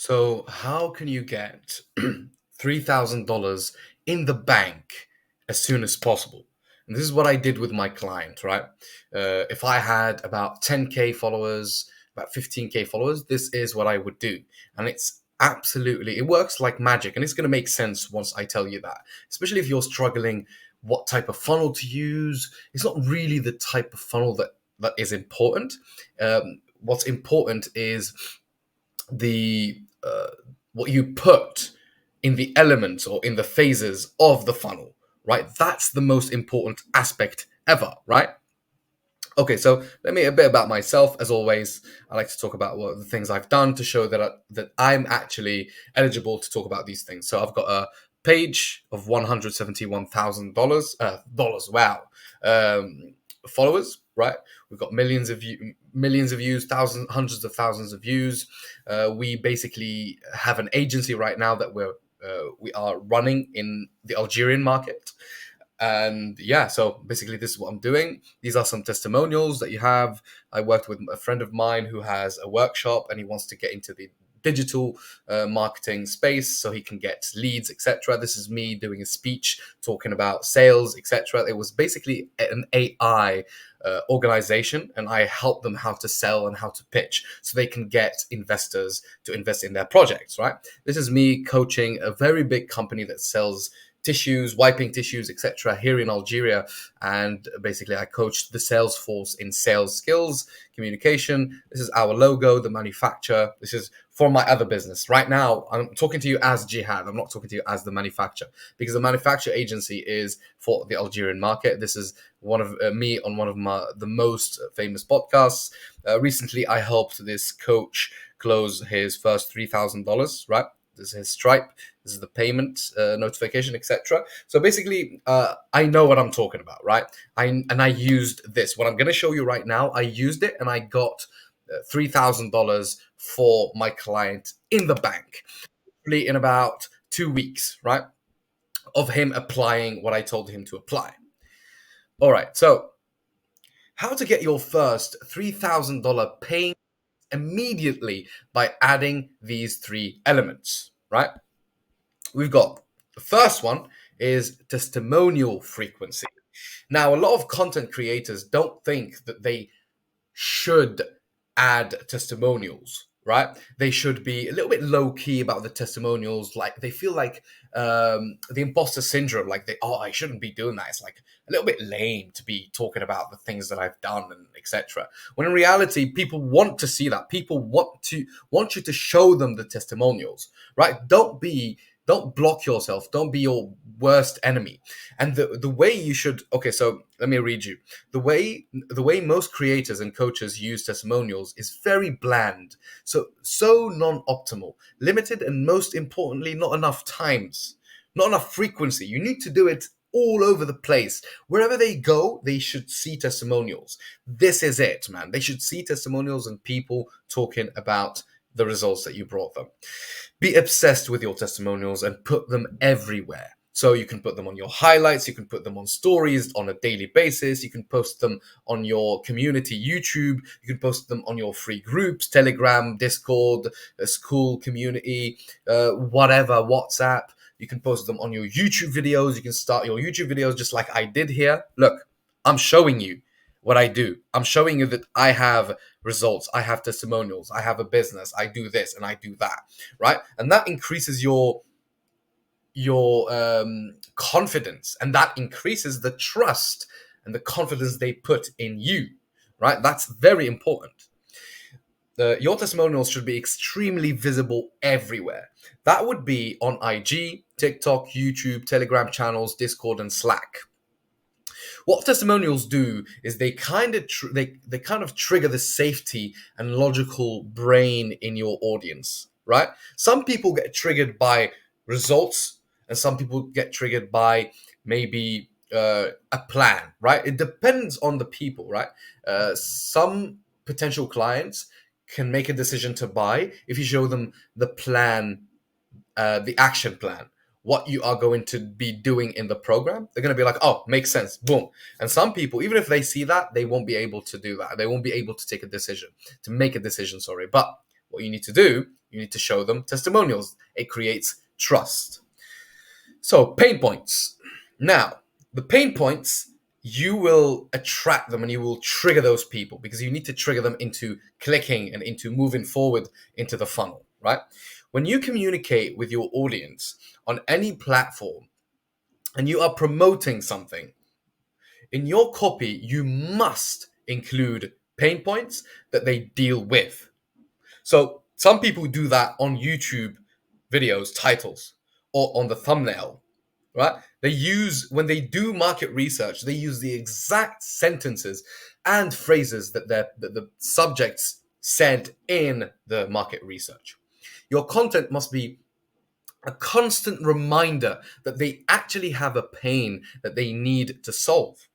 So, how can you get $3,000 in the bank as soon as possible? And this is what I did with my client, right? If I had about 10K followers, about 15K followers, this is what I would do. And it works like magic. And it's going to make sense once I tell you that, especially if you're struggling what type of funnel to use. It's not really the type of funnel that is important. What's important is the what you put in the elements or in the phases of the funnel, right? That's the most important aspect ever, right? Okay, so let me a bit about myself. As always, I like to talk about what the things I've done to show that I'm actually eligible to talk about these things. So I've got a page of $171,000 dollars. Wow, um, followers. Right, we've got millions of views, thousands, hundreds of thousands of views. We basically have an agency right now that we are running in the Algerian market. And yeah, so basically this is what I'm doing. These are some testimonials that you have. I worked with a friend of mine who has a workshop and he wants to get into the digital marketing space so he can get leads, etc. This is me doing a speech talking about sales, etc. It was basically an AI organization, and I help them how to sell and how to pitch so they can get investors to invest in their projects, right? This is me coaching a very big company that sells tissues, wiping tissues, etc., here in Algeria. And basically, I coached the sales force in sales skills, communication. This is our logo, the manufacturer. This is for my other business. Right now, I'm talking to you as Jihad. I'm not talking to you as the manufacturer because the manufacturer agency is for the Algerian market. This is one of me on one of the most famous podcasts. Recently, I helped this coach close his first $3,000. Right, this is his Stripe. This is the payment notification, etc. So basically, I know what I'm talking about, right? I used this. What I'm going to show you right now, I used it and I got $3,000 for my client in the bank, in about 2 weeks, right? Of him applying what I told him to apply. All right. So how to get your first $3,000 paying immediately by adding these three elements, right? We've got the first one is testimonial frequency. Now, a lot of content creators don't think that they should add testimonials, right? They should be a little bit low key about the testimonials. Like they feel like the imposter syndrome, like I shouldn't be doing that. It's like a little bit lame to be talking about the things that I've done and etc. When in reality, people want to see that. People want you to show them the testimonials, right? Don't block yourself. Don't be your worst enemy. And the way you should, okay, so let me read you the way most creators and coaches use testimonials is very bland, so non-optimal, limited, and most importantly, not enough times, not enough frequency. You need to do it all over the place. Wherever they go, they should see testimonials. This is it, man. They should see testimonials and people talking about the results that you brought them. Be obsessed with your testimonials and put them everywhere. So you can put them on your highlights, you can put them on stories on a daily basis, you can post them on your community YouTube, you can post them on your free groups, Telegram, Discord, a school community, whatever, WhatsApp. You can post them on your YouTube videos. You can start your YouTube videos just like I did here. Look, I'm showing you what I do. I'm showing you that I have results, I have testimonials, I have a business, I do this and I do that, right? And that increases your confidence, and that increases the trust and the confidence they put in you, right? That's very important. Your testimonials should be extremely visible everywhere. That would be on IG, TikTok, YouTube, Telegram channels, Discord, and Slack. What testimonials do is they they kind of trigger the safety and logical brain in your audience, right? Some people get triggered by results, and some people get triggered by maybe a plan, right? It depends on the people, right? Some potential clients can make a decision to buy if you show them the plan, the action plan, what you are going to be doing in the program. They're going to be like, oh, makes sense, boom. And some people, even if they see that, they won't be able to do that. They won't be able to make a decision, sorry. But what you need to do You need to show them testimonials. It creates trust. So, pain points. Now, the pain points, you will attract them and you will trigger those people because you need to trigger them into clicking and into moving forward into the funnel, right? When you communicate with your audience on any platform and you are promoting something, in your copy, you must include pain points that they deal with. So some people do that on YouTube videos, titles, or on the thumbnail, right? They use, when they do market research, they use the exact sentences and phrases that the subjects said in the market research. Your content must be a constant reminder that they actually have a pain that they need to solve.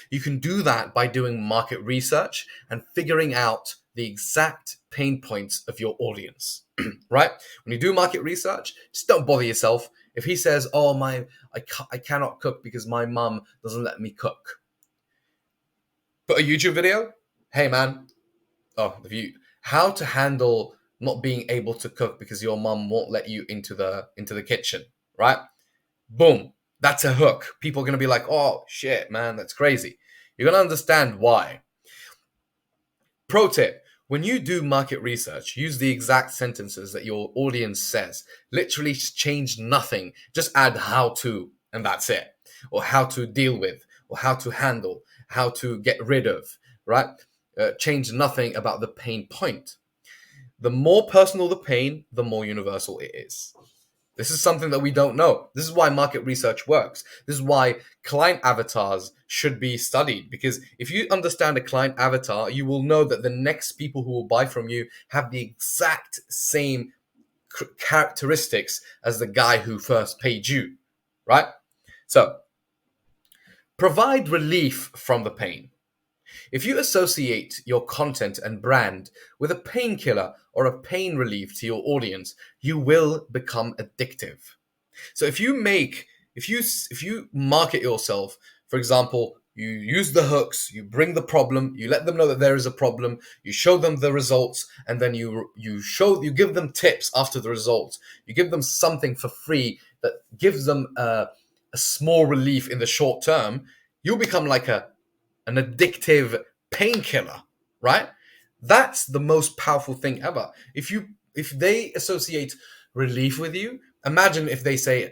You can do that by doing market research and figuring out the exact pain points of your audience, right? When you do market research, just don't bother yourself. If he says, "Oh, I cannot cook because my mum doesn't let me cook," put a YouTube video. Hey, man, how to handle not being able to cook because your mum won't let you into the kitchen, right? Boom, that's a hook. People are going to be like, "Oh shit, man, that's crazy." You're going to understand why. Pro tip: when you do market research, use the exact sentences that your audience says. Literally change nothing, just add "how to" and that's it, or "how to deal with," or "how to handle," "how to get rid of," right? Change nothing about the pain point. The more personal the pain, the more universal it is. This is something that we don't know. This is why market research works. This is why client avatars should be studied. Because if you understand a client avatar, you will know that the next people who will buy from you have the exact same characteristics as the guy who first paid you, right? So, provide relief from the pain. If you associate your content and brand with a painkiller or a pain relief to your audience, you will become addictive. So if you market yourself, for example, you use the hooks, you bring the problem, you let them know that there is a problem, you show them the results, and then you give them tips after the results. You give them something for free that gives them a small relief in the short term. You'll become like an addictive painkiller, right? That's the most powerful thing ever. If they associate relief with you, imagine if they say,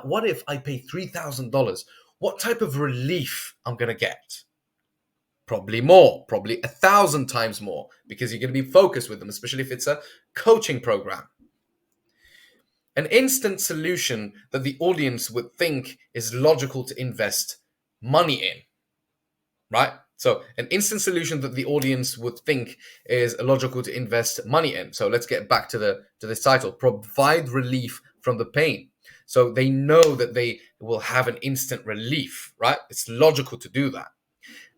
what if I pay $3,000? What type of relief I'm gonna get? Probably more, probably 1,000 times more, because you're gonna be focused with them, especially if it's a coaching program. An instant solution that the audience would think is logical to invest money in, right? So an instant solution that the audience would think is logical to invest money in. So let's get back to this title: provide relief from the pain. So they know that they will have an instant relief, right? It's logical to do that.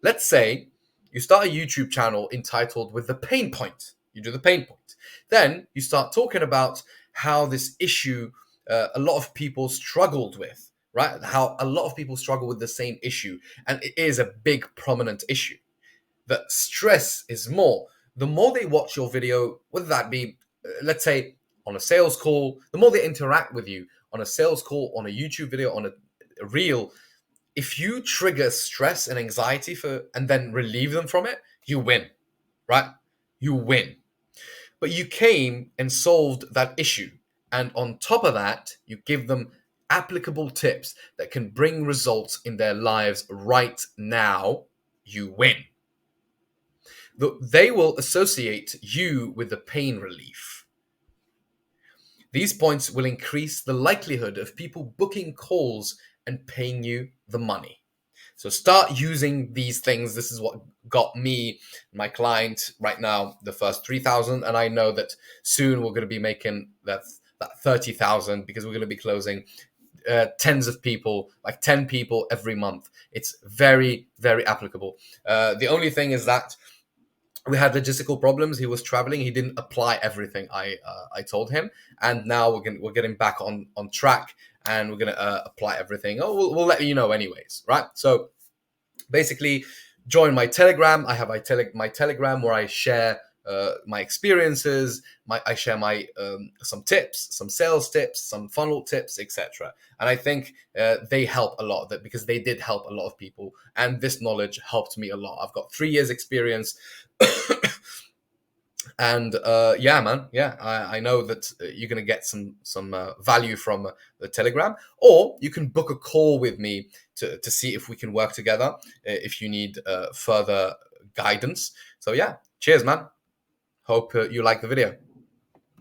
Let's say you start a YouTube channel entitled "With the Pain Point." You do the pain point. Then you start talking about how this issue a lot of people struggled with, right? How a lot of people struggle with the same issue, and it is a big prominent issue. That stress is more. The more they watch your video, whether that be, let's say, on a sales call, the more they interact with you on a sales call, on a YouTube video, on a reel, if you trigger stress and anxiety and then relieve them from it, you win, right? You win. But you came and solved that issue. And on top of that, you give them applicable tips that can bring results in their lives right now. You win. They will associate you with the pain relief. These points will increase the likelihood of people booking calls and paying you the money. So start using these things. This is what got me, my client right now, the first 3,000. And I know that soon we're going to be making that 30,000 because we're going to be closing tens of people, like 10 people every month. It's very, very applicable. The only thing is that we had logistical problems. He was traveling. He didn't apply everything I told him, and now we're getting back on track, and we're gonna apply everything. Oh, we'll let you know anyways, right? So basically, join my Telegram. I have my Telegram where I share my experiences. I share my some tips, some sales tips, some funnel tips, etc. And I think they help a lot, that because they did help a lot of people, and this knowledge helped me a lot. I've got 3 years experience. And yeah, man, yeah, I know that you're gonna get some value from the Telegram, or you can book a call with me to see if we can work together if you need further guidance. So yeah, cheers, man. Hope you like the video.